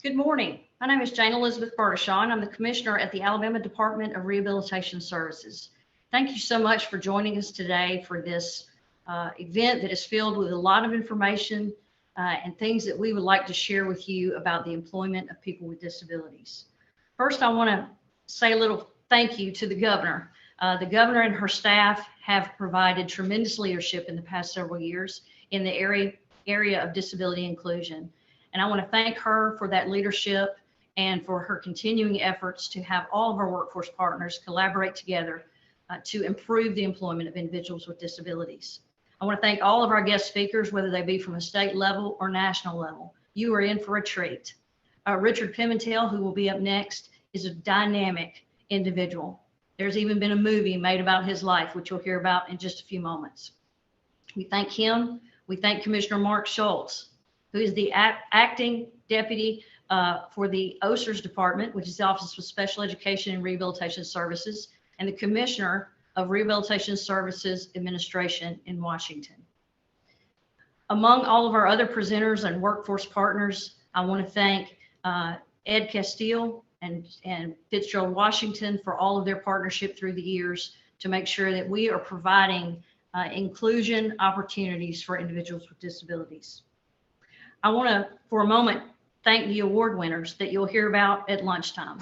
Good morning. My name is Jane Elizabeth Burdeshaw, and I'm the Commissioner at the Alabama Department of Rehabilitation Services. Thank you so much for joining us today for this event that is filled with a lot of information and things that we would like to share with you about the employment of people with disabilities. First, I want to say a little thank you to the governor. The governor and her staff have provided tremendous leadership in the past several years in the area of disability inclusion. And I want to thank her for that leadership and for her continuing efforts to have all of our workforce partners collaborate together to improve the employment of individuals with disabilities. I want to thank all of our guest speakers, whether they be from a state level or national level. You are in for a treat. Richard Pimentel, who will be up next, is a dynamic individual. There's even been a movie made about his life, which you'll hear about in just a few moments. We thank him. We thank Commissioner Mark Schultz, who is the acting deputy for the OSERS department, which is the Office of Special Education and Rehabilitation Services, and the Commissioner of Rehabilitation Services Administration in Washington. Among all of our other presenters and workforce partners, I want to thank Ed Castile and Fitzgerald Washington for all of their partnership through the years to make sure that we are providing inclusion opportunities for individuals with disabilities. I want to, for a moment, thank the award winners that you'll hear about at lunchtime.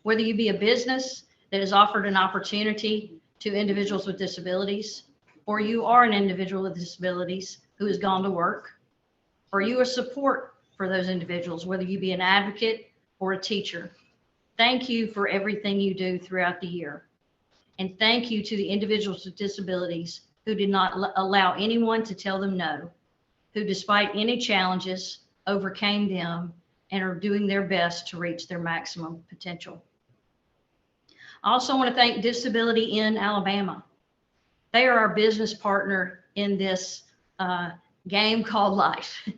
Whether you be a business that has offered an opportunity to individuals with disabilities, or you are an individual with disabilities who has gone to work, or you are support for those individuals, whether you be an advocate or a teacher, thank you for everything you do throughout the year. And thank you to the individuals with disabilities who did not allow anyone to tell them no, who despite any challenges overcame them and are doing their best to reach their maximum potential. I also want to thank Disability in Alabama. They are our business partner in this game called life.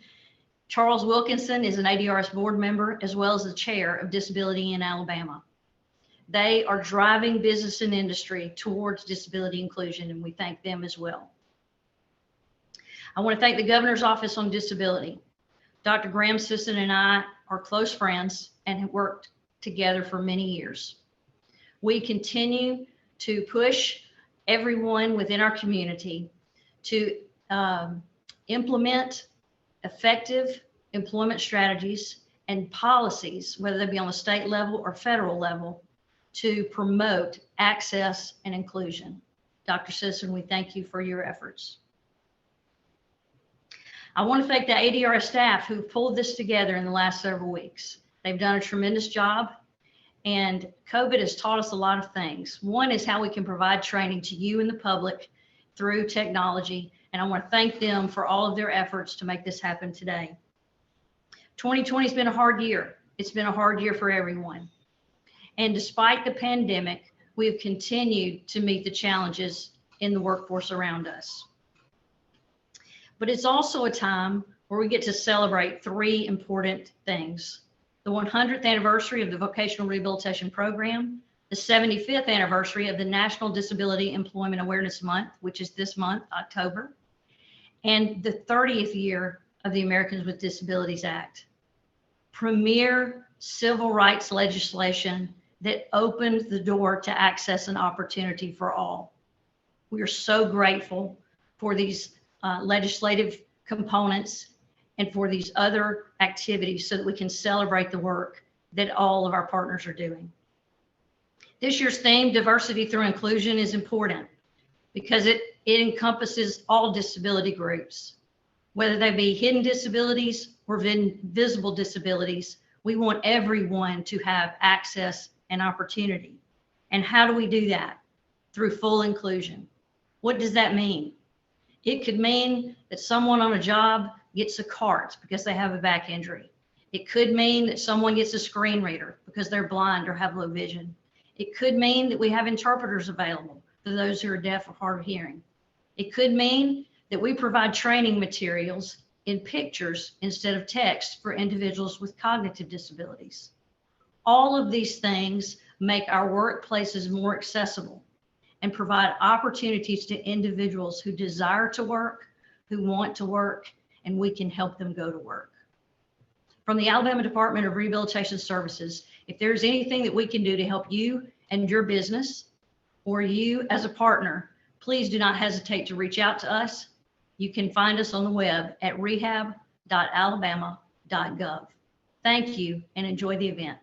Charles Wilkinson is an ADRS board member as well as the chair of Disability in Alabama. They are driving business and industry towards disability inclusion, and we thank them as well. I want to thank the Governor's Office on Disability. Dr. Graham Sisson and I are close friends and have worked together for many years. We continue to push everyone within our community to implement effective employment strategies and policies, whether they be on the state level or federal level, to promote access and inclusion. Dr. Sisson, we thank you for your efforts. I want to thank the ADRS staff who pulled this together in the last several weeks. They've done a tremendous job, and COVID has taught us a lot of things. One is how we can provide training to you and the public through technology, and I want to thank them for all of their efforts to make this happen today. 2020 has been a hard year. It's been a hard year for everyone. And despite the pandemic, we have continued to meet the challenges in the workforce around us. But it's also a time where we get to celebrate three important things: the 100th anniversary of the Vocational Rehabilitation Program, the 75th anniversary of the National Disability Employment Awareness Month, which is this month, October, and the 30th year of the Americans with Disabilities Act. Premier civil rights legislation that opened the door to access and opportunity for all. We are so grateful for these legislative components and for these other activities so that we can celebrate the work that all of our partners are doing. This year's theme, Diversity Through Inclusion, is important because it encompasses all disability groups, whether they be hidden disabilities or visible disabilities. We want everyone to have access and opportunity. And how do we do that? Through full inclusion. What does that mean? It could mean that someone on a job gets a cart because they have a back injury. It could mean that someone gets a screen reader because they're blind or have low vision. It could mean that we have interpreters available for those who are deaf or hard of hearing. It could mean that we provide training materials in pictures instead of text for individuals with cognitive disabilities. All of these things make our workplaces more accessible and provide opportunities to individuals who desire to work, who want to work, and we can help them go to work. From the Alabama Department of Rehabilitation Services, if there's anything that we can do to help you and your business, or you as a partner, please do not hesitate to reach out to us. You can find us on the web at rehab.alabama.gov. Thank you and enjoy the event.